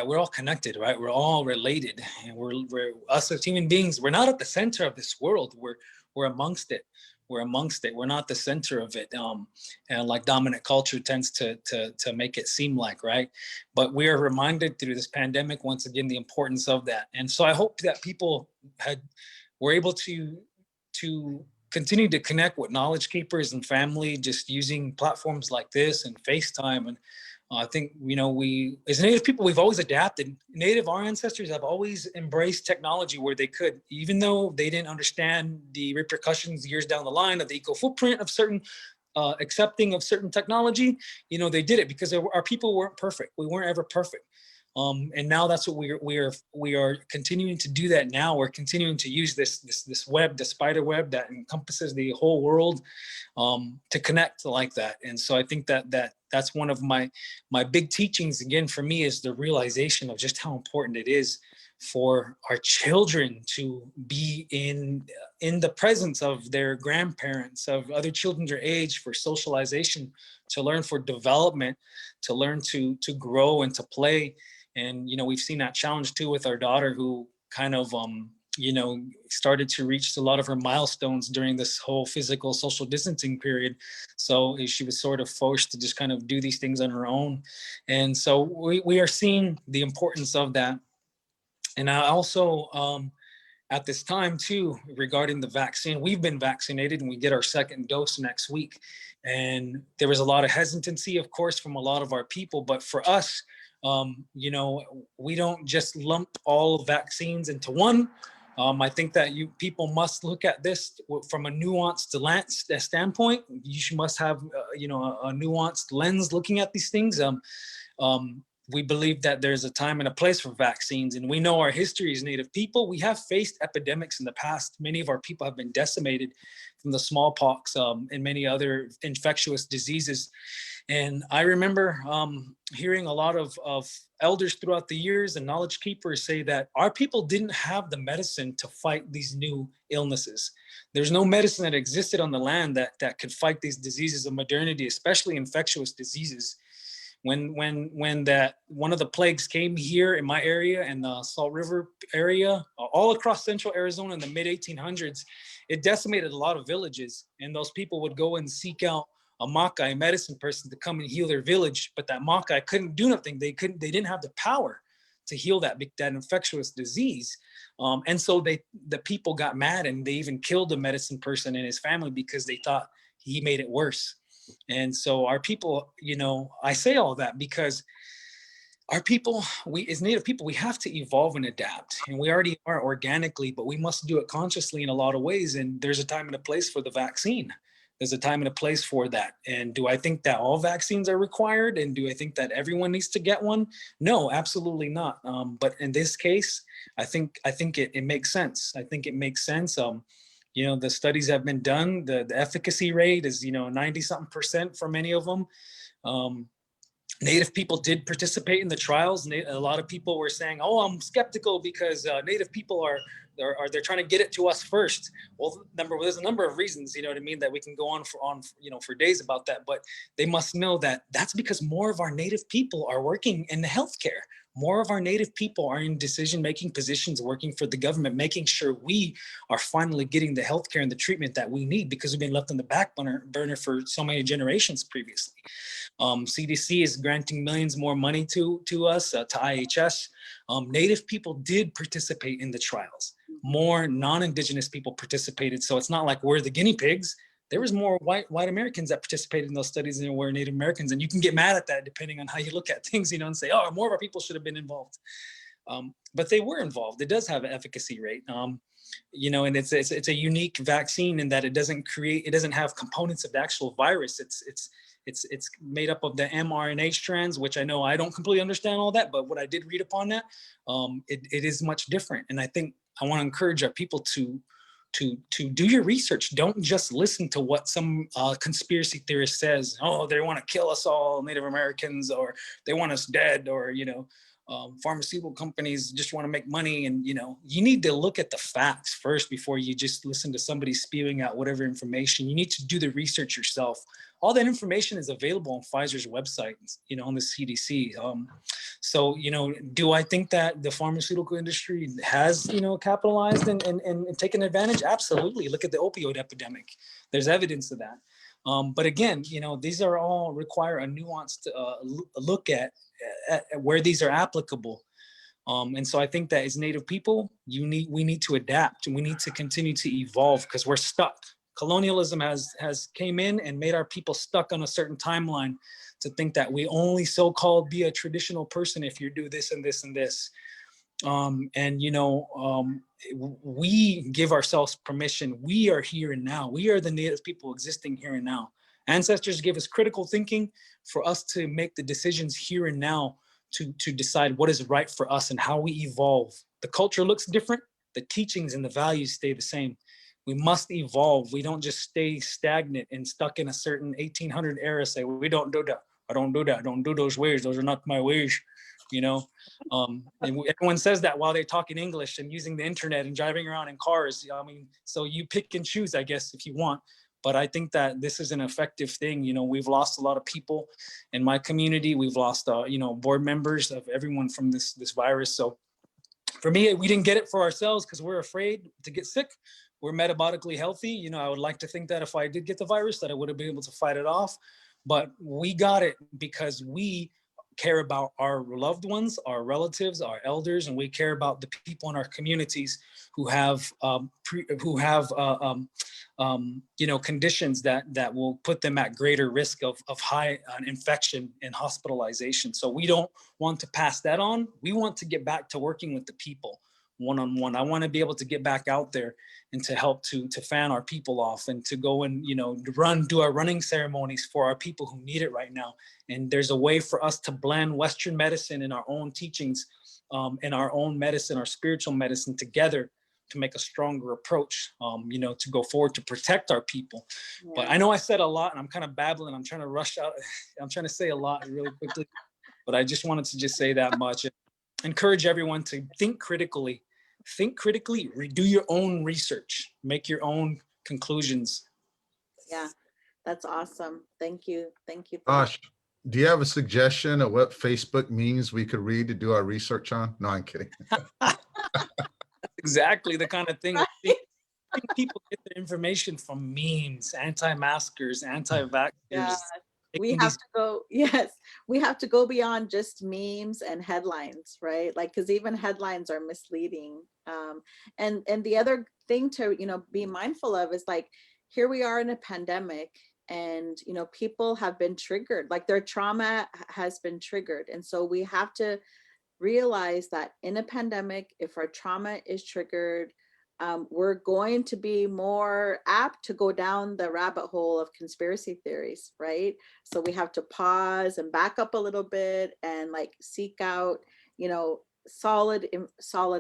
E: we're all connected, right? We're all related, and we're us as human beings. We're not at the center of this world. We're amongst it. We're amongst it. We're not the center of it. And like dominant culture tends to make it seem like, right? But we are reminded through this pandemic, once again, the importance of that. And so I hope that people were able to continue to connect with knowledge keepers and family, just using platforms like this and FaceTime. And I think, we, as Native people, we've always adapted. Our ancestors have always embraced technology where they could, even though they didn't understand the repercussions years down the line of the eco footprint of certain accepting of certain technology. They did it because our people weren't perfect. We weren't ever perfect. And now that's what we are continuing to do that now. We're continuing to use this web, the spider web that encompasses the whole world, to connect like that. And so I think that's one of my big teachings, again, for me, is the realization of just how important it is for our children to be in the presence of their grandparents, of other children their age, for socialization, to learn, for development, to learn to grow and to play. And, we've seen that challenge too with our daughter, who kind of, started to reach a lot of her milestones during this whole physical social distancing period. So she was sort of forced to just kind of do these things on her own. And so we are seeing the importance of that. And I also, at this time too, regarding the vaccine, we've been vaccinated and we get our second dose next week. And there was a lot of hesitancy, of course, from a lot of our people. But for us, we don't just lump all vaccines into one. I think that people must look at this from a nuanced standpoint. You must have, a nuanced lens looking at these things. We believe that there's a time and a place for vaccines, and we know our history as Native people. We have faced epidemics in the past. Many of our people have been decimated from the smallpox and many other infectious diseases. And I remember hearing a lot of elders throughout the years and knowledge keepers say that our people didn't have the medicine to fight these new illnesses. There's no medicine that existed on the land that could fight these diseases of modernity, especially infectious diseases. When one of the plagues came here in my area, in the Salt River area, all across central Arizona in the mid 1800s, it decimated a lot of villages, and those people would go and seek out a Makai, medicine person, to come and heal their village. But that Makai couldn't do nothing. They didn't have the power to heal that infectious disease. And so the people got mad, and they even killed the medicine person and his family because they thought he made it worse. And so our people, I say all that because our people, we as Native people, we have to evolve and adapt. And we already are organically, but we must do it consciously in a lot of ways. And there's a time and a place for the vaccine. There's a time and a place for that. And do I think that all vaccines are required? And do I think that everyone needs to get one? No, absolutely not. But in this case, I think it makes sense. I think it makes sense. You know, the studies have been done. The efficacy rate is, you know, 90-something% for many of them. Native people did participate in the trials. A lot of people were saying, "Oh, I'm skeptical because Native people are they're trying to get it to us first." Well, there's a number of reasons, you know what I mean, that we can go on for days about that. But they must know that that's because more of our Native people are working in the healthcare. More of our Native people are in decision-making positions, working for the government, making sure we are finally getting the healthcare and the treatment that we need, because we've been left on the back burner for so many generations previously. CDC is granting millions more money to us, to IHS. Native people did participate in the trials. More non-Indigenous people participated. So it's not like we're the guinea pigs. There was more white Americans that participated in those studies than there were Native Americans. And you can get mad at that depending on how you look at things, you know, and say, oh, more of our people should have been involved. But they were involved. It does have an efficacy rate. You know, and it's a unique vaccine in that it doesn't have components of the actual virus. It's made up of the mRNA strands, which I know I don't completely understand all that, but what I did read upon that, it is much different. And I think I want to encourage our people to do your research. Don't just listen to what some conspiracy theorist says. Oh, they want to kill us all, Native Americans, or they want us dead, or, you know, pharmaceutical companies just want to make money. And, you know, you need to look at the facts first before you just listen to somebody spewing out whatever information. You need to do the research yourself. All that information is available on Pfizer's website, you know, on the CDC. So, you know, do I think that the pharmaceutical industry has, you know, capitalized and taken advantage? Absolutely. Look at the opioid epidemic. There's evidence of that. But again, you know, these are all require a nuanced look at where these are applicable. And so I think that as Native people, we need to adapt, and we need to continue to evolve, because we're stuck. Colonialism has came in and made our people stuck on a certain timeline to think that we only so-called be a traditional person if you do this and this and this. And, you know, we give ourselves permission. We are here and now. We are the Native people existing here and now. Ancestors give us critical thinking for us to make the decisions here and now to decide what is right for us and how we evolve. The culture looks different. The teachings and the values stay the same. We must evolve. We don't just stay stagnant and stuck in a certain 1800 era, say, we don't do that. I don't do that. I don't do those ways. Those are not my ways, you know? And everyone says that while they're talking English and using the internet and driving around in cars. I mean, so you pick and choose, I guess, if you want. But I think that this is an effective thing. You know, we've lost a lot of people in my community. We've lost, you know, board members of everyone from this virus. So for me, we didn't get it for ourselves because we're afraid to get sick. We're metabolically healthy. You know, I would like to think that if I did get the virus, that I would have been able to fight it off. But we got it because we care about our loved ones, our relatives, our elders, and we care about the people in our communities who have you know, conditions that will put them at greater risk of high infection and hospitalization. So we don't want to pass that on. We want to get back to working with the people one-on-one. I want to be able to get back out there and to help to fan our people off and to go and, you know, do our running ceremonies for our people who need it right now. And there's a way for us to blend Western medicine and our own teachings and our own medicine, our spiritual medicine together to make a stronger approach, you know, to go forward to protect our people. Yeah. But I know I said a lot and I'm kind of babbling. I'm trying to rush out. I'm trying to say a lot really quickly, but I just wanted to just say that much. Encourage everyone to think critically, do your own research, make your own conclusions.
A: Yeah, that's awesome. Thank you. Thank you.
D: Josh, do you have a suggestion of what Facebook memes we could read to do our research on? No, I'm kidding.
E: Exactly the kind of thing. I think people get their information from memes, anti-maskers, anti-vaxxers.
A: Yeah. We have to go, yes, we have to go beyond just memes and headlines, right? Like, because even headlines are misleading. And the other thing to, you know, be mindful of is like, here we are in a pandemic and, you know, people have been triggered, like their trauma has been triggered. And so we have to realize that in a pandemic, if our trauma is triggered, we're going to be more apt to go down the rabbit hole of conspiracy theories, right? So we have to pause and back up a little bit and like seek out, you know, solid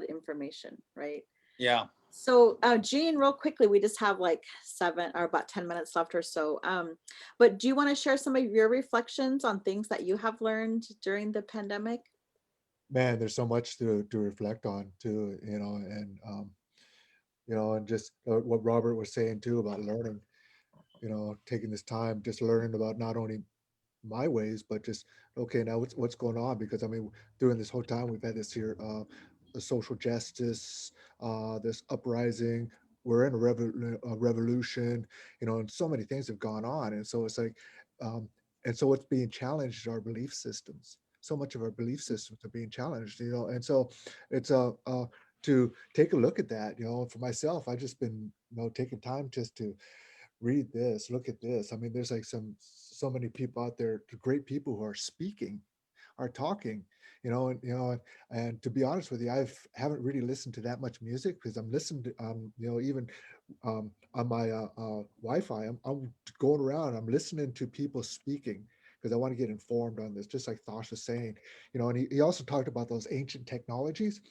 A: information, right?
E: Yeah.
A: So Jean, real quickly, we just have like about 10 minutes left or so. But do you want to share some of your reflections on things that you have learned during the pandemic?
C: Man, there's so much to reflect on too, and just what Robert was saying too about learning, taking this time, just learning about not only my ways, but just, okay, now what's going on? Because I mean, during this whole time we've had this here, the social justice, this uprising. We're in a revolution, and so many things have gone on, and so it's like, um, and so what's being challenged are belief systems. So much of our belief systems are being challenged, and so it's to take a look at that. For myself, I just been taking time just to read this, look at this. I mean, there's like so many people out there, great people who are speaking, are talking, and to be honest with you, haven't really listened to that much music because I'm listening to, even on my Wi-Fi, I'm going around, I'm listening to people speaking because I want to get informed on this, just like Thosh was saying, and he also talked about those ancient technologies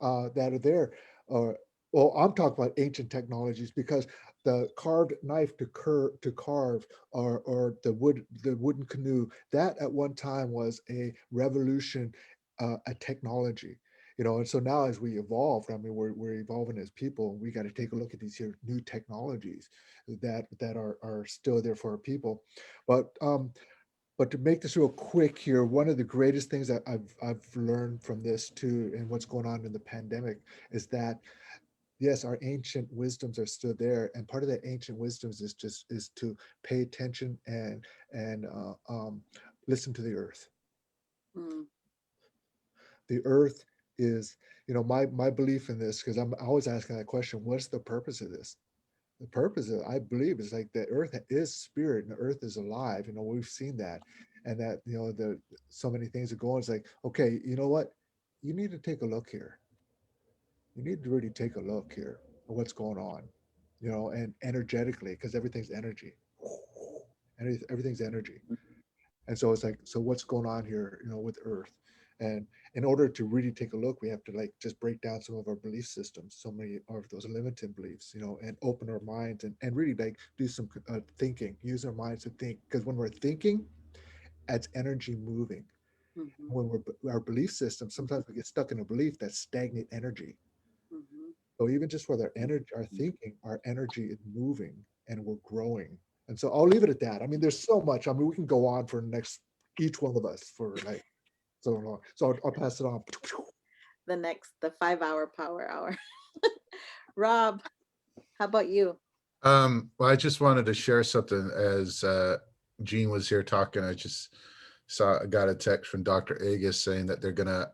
C: that are there. Well, I'm talking about ancient technologies because the carved knife to carve, or the wooden canoe, that at one time was a revolution, a technology, and so now as we evolve, I mean, we're evolving as people. We got to take a look at these here new technologies that are still there for our people. But to make this real quick here, one of the greatest things that I've learned from this too, and what's going on in the pandemic, is that yes, our ancient wisdoms are still there, and part of that ancient wisdoms is to pay attention and listen to the earth.
A: Mm,
C: The earth is, my belief in this, because I'm always asking that question: what's the purpose of this? The purpose of, I believe, is like the earth is spirit and the earth is alive. We've seen that, and that the so many things are going. It's like, okay, you know what? You need to take a look here. You need to really take a look here at what's going on, and energetically, because everything's energy. And everything's energy. And so it's like, so what's going on here, with Earth? And in order to really take a look, we have to like just break down some of our belief systems, so many of those limiting beliefs, and open our minds and really like do some thinking, use our minds to think. Because when we're thinking, that's energy moving.
A: mhm,
C: When our belief system, sometimes we get stuck in a belief that's stagnant energy.
A: mhm.
C: So even just with our energy, our thinking, our energy is moving and we're growing. And so I'll leave it at that. I mean, there's so much. I mean, we can go on for each one of us for like so long. So I'll pass it on.
A: The 5-hour power hour. Rob, how about you?
D: Well, I just wanted to share something as Gene was here talking. I just got a text from Dr. Agus saying that they're gonna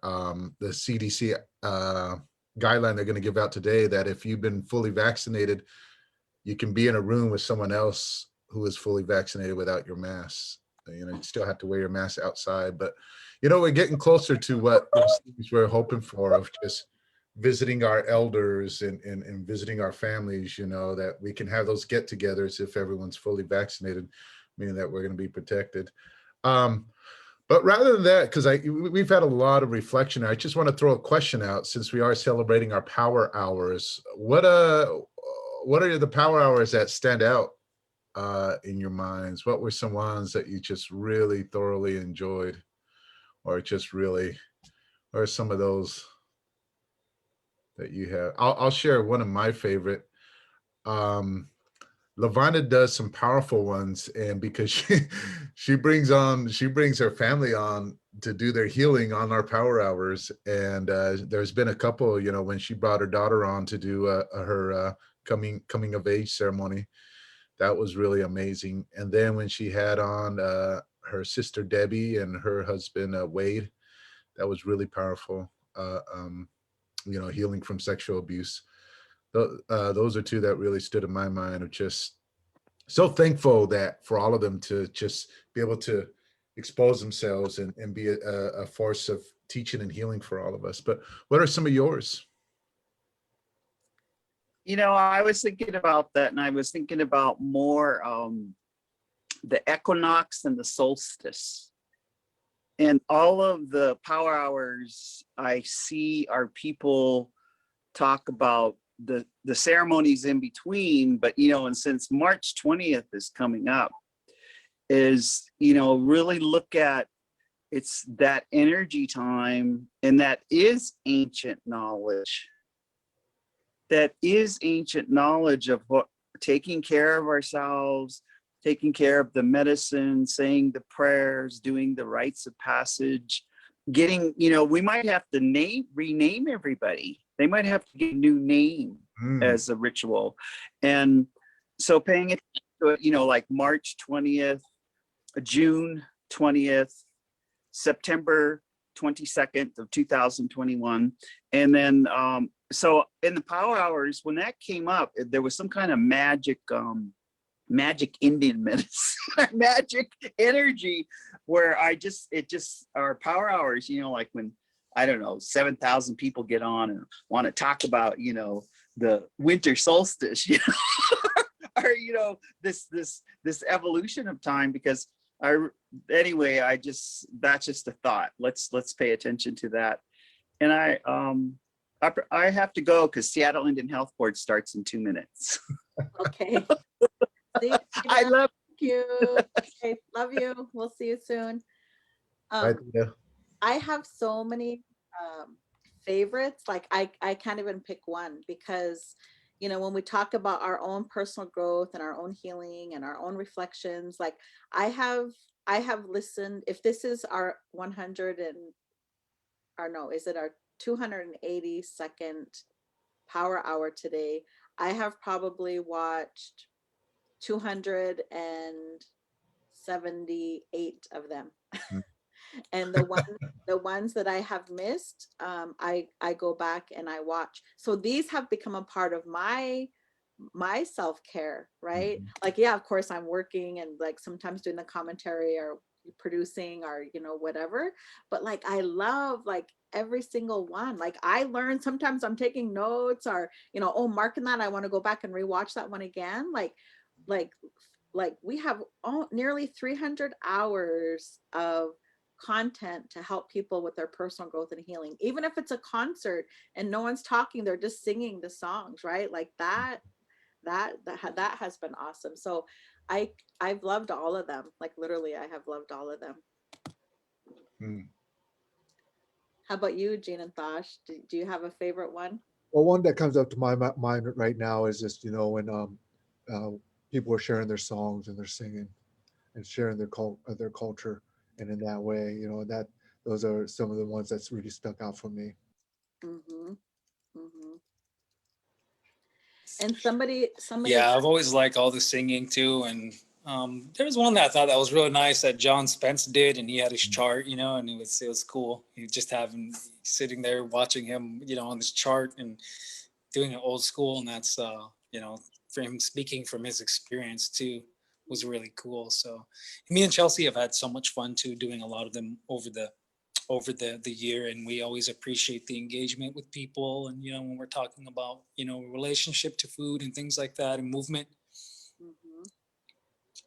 D: the CDC guideline they're gonna give out today, that if you've been fully vaccinated, you can be in a room with someone else who is fully vaccinated without your mask. You still have to wear your mask outside, but we're getting closer to what those things we're hoping for, of just visiting our elders and visiting our families, that we can have those get-togethers if everyone's fully vaccinated, meaning that we're going to be protected. But rather than that, because we've had a lot of reflection, I just want to throw a question out, since we are celebrating our power hours. What are the power hours that stand out in your minds? What were some ones that you just really thoroughly enjoyed, or just really, or some of those that you have? I'll share one of my favorite. Lavana does some powerful ones, and because she brings her family on to do their healing on our power hours, and there's been a couple, when she brought her daughter on to do her coming of age ceremony, that was really amazing. And then when she had on her sister Debbie and her husband Wade, that was really powerful. Healing from sexual abuse. Those are two that really stood in my mind, of just so thankful that for all of them to just be able to expose themselves and be a force of teaching and healing for all of us. But what are some of yours?
B: You know, I was thinking about that, and I was thinking about more the equinox and the solstice. And all of the power hours I see are people talk about the ceremonies in between, but you know, and since March 20th is coming up, is, you know, really look at, it's that energy time, and that is ancient knowledge. That is ancient knowledge of what, taking care of ourselves, taking care of the medicine, saying the prayers, doing the rites of passage, getting, you know, we might have to rename everybody. They might have to get a new name as a ritual. And so paying attention to it, you know, like March 20th, June 20th, September 22nd of 2021. And then, so in the power hours, when that came up, there was some kind of magic Indian medicine, magic energy, where our power hours, you know, like when, I don't know, 7,000 people get on and want to talk about, you know, the winter solstice, you know, or, you know, this evolution of time, because anyway, that's just a thought. Let's pay attention to that. And I have to go because Seattle Indian Health Board starts in 2 minutes.
A: Okay. See,
B: I love
A: you. Okay, love you. We'll see you soon.
D: Right there.
A: I have so many favorites. Like I can't even pick one, because you know, when we talk about our own personal growth and our own healing and our own reflections, like I have listened, if this is our 100 and, or no, is it our 282nd power hour today, I have probably watched 278 of them. And the ones that I have missed, I go back and I watch. So these have become a part of my self-care, right? Like, yeah, of course I'm working and like sometimes doing the commentary or producing or, you know, whatever, but like I love like every single one. Like I learn, sometimes I'm taking notes, or, you know, oh, marking that, I want to go back and rewatch that one again. Like we have nearly 300 hours of content to help people with their personal growth and healing. Even if it's a concert and no one's talking, they're just singing the songs, right? Like that has been awesome. So I've loved all of them. Like literally, I have loved all of them. How about you, Jean and Thosh? Do you have a favorite one?
C: Well, one that comes up to my mind right now is just, you know, when people are sharing their songs and they're singing and sharing their culture, and in that way, you know, that those are some of the ones that's really stuck out for me.
A: Mm-hmm. Mm-hmm. And somebody.
E: Yeah, I've always liked all the singing too. And there was one that I thought that was really nice that John Spence did, and he had his chart, you know, and it was cool. You just having sitting there watching him, you know, on this chart and doing it old school, and that's you know, for him speaking from his experience too was really cool. So me and Chelsea have had so much fun too, doing a lot of them over the year, and we always appreciate the engagement with people, and you know, when we're talking about, you know, relationship to food and things like that and movement.
A: Mm-hmm.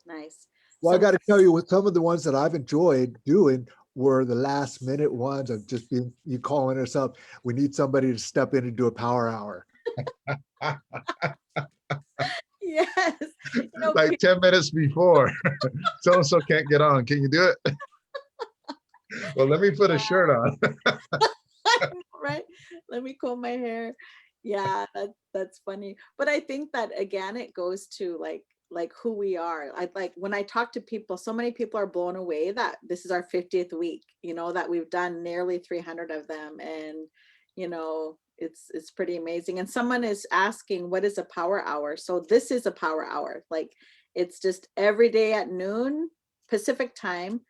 A: Nice.
C: Well, I got to tell you, with some of the ones that I've enjoyed doing were the last minute ones of just being, you calling us up, we need somebody to step in and do a power hour.
A: Yes. You know,
D: Like 10 minutes before, so can't get on. Can you do it? Well, let me put a shirt on.
A: right? Let me comb my hair. Yeah, that's funny. But I think that again, it goes to like who we are. I like when I talk to people, so many people are blown away that this is our 50th week, you know, that we've done nearly 300 of them. And, you know, it's pretty amazing. And someone is asking, what is a power hour? So this is a power hour. Like it's just every day at noon Pacific time.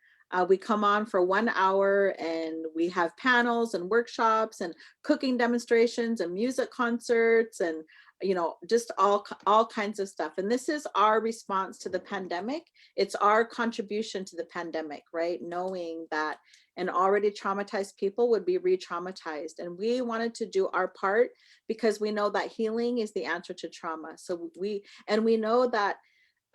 A: We come on for 1 hour and we have panels and workshops and cooking demonstrations and music concerts and just all kinds of stuff. And this is our response to the pandemic. It's our contribution to the pandemic, right? Knowing that an already traumatized people would be re-traumatized. And we wanted to do our part because we know that healing is the answer to trauma. So we know that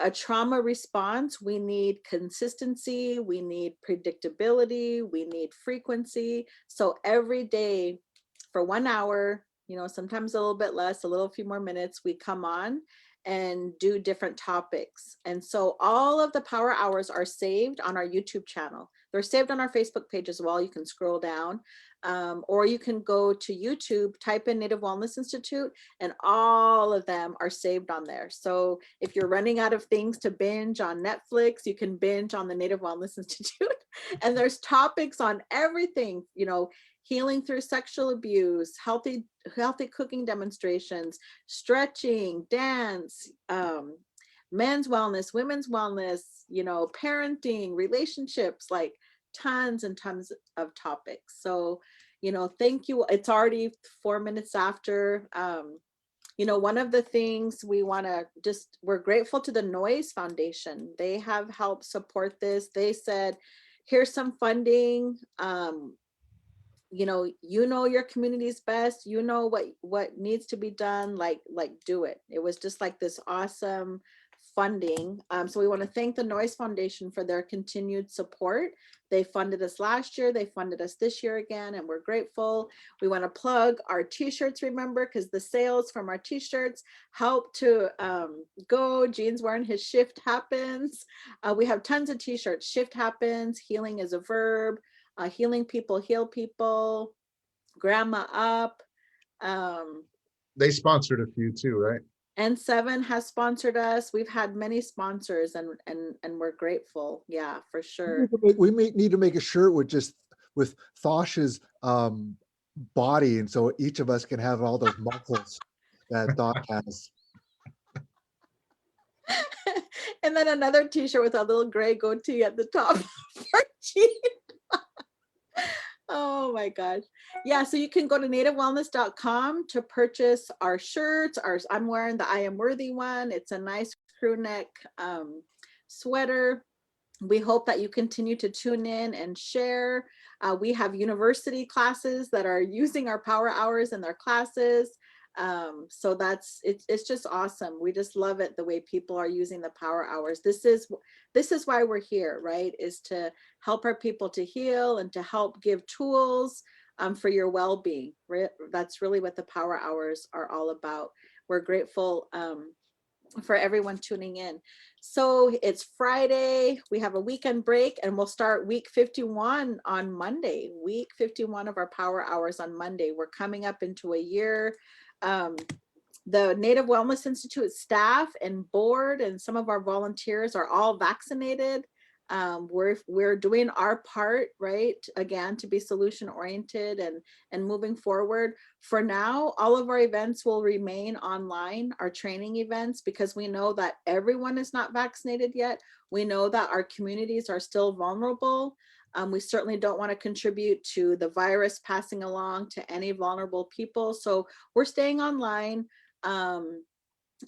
A: a trauma response, we need consistency, we need predictability, we need frequency. So every day for 1 hour, sometimes a little bit less, a few more minutes, we come on and do different topics. And so all of the power hours are saved on our YouTube channel. They're saved on our Facebook page as well. You can scroll down, or you can go to YouTube, type in Native Wellness Institute, and all of them are saved on there. So if you're running out of things to binge on Netflix, you can binge on the Native Wellness Institute. And there's topics on everything, healing through sexual abuse, healthy cooking demonstrations, stretching, dance, men's wellness, women's wellness, parenting, relationships, like tons and tons of topics. So, thank you. It's already 4 minutes after. One of the things we're grateful to the Noise Foundation. They have helped support this. They said, here's some funding. Your community's best, what needs to be done, like do it. It was just like this awesome funding. So we want to thank the Noise Foundation for their continued support. They funded us last year, they funded us this year again, and we're grateful. We want to plug our t-shirts, remember, because the sales from our t-shirts help to go. Gene's wearing his Shift Happens. We have tons of t-shirts. Shift Happens, healing is a verb, healing people heal people, Grandma Up.
D: They sponsored a few too, right?
A: N7 has sponsored us. We've had many sponsors, and we're grateful. Yeah, for sure.
C: We may need to make a shirt with Thosh's body, and so each of us can have all those muscles that Thosh has.
A: And then another t-shirt with a little gray goatee at the top for Gene. Oh my gosh. Yeah, so you can go to nativewellness.com to purchase our shirts. I'm wearing the I Am Worthy one. It's a nice crew neck sweater. We hope that you continue to tune in and share. We have university classes that are using our power hours in their classes. So it's just awesome. We just love it, the way people are using the power hours. This is why we're here, right? Is to help our people to heal and to help give tools for your well-being. That's really what the power hours are all about. We're grateful for everyone tuning in. So it's Friday, we have a weekend break, and we'll start week 51 on Monday. Week 51 of our power hours on Monday. We're coming up into a year. The Native Wellness Institute staff and board and some of our volunteers are all vaccinated. We're doing our part, right? Again, to be solution oriented and moving forward. For now, all of our events will remain online, our training events, because we know that everyone is not vaccinated yet. We know that our communities are still vulnerable. We certainly don't want to contribute to the virus passing along to any vulnerable people. So we're staying online.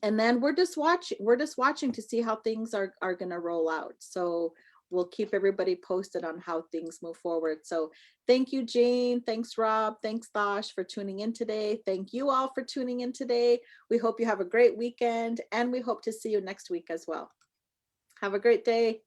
A: And then we're just watching to see how things are going to roll out. So we'll keep everybody posted on how things move forward. So thank you, Jane. Thanks, Rob. Thanks, Thosh, for tuning in today. Thank you all for tuning in today. We hope you have a great weekend, and we hope to see you next week as well. Have a great day.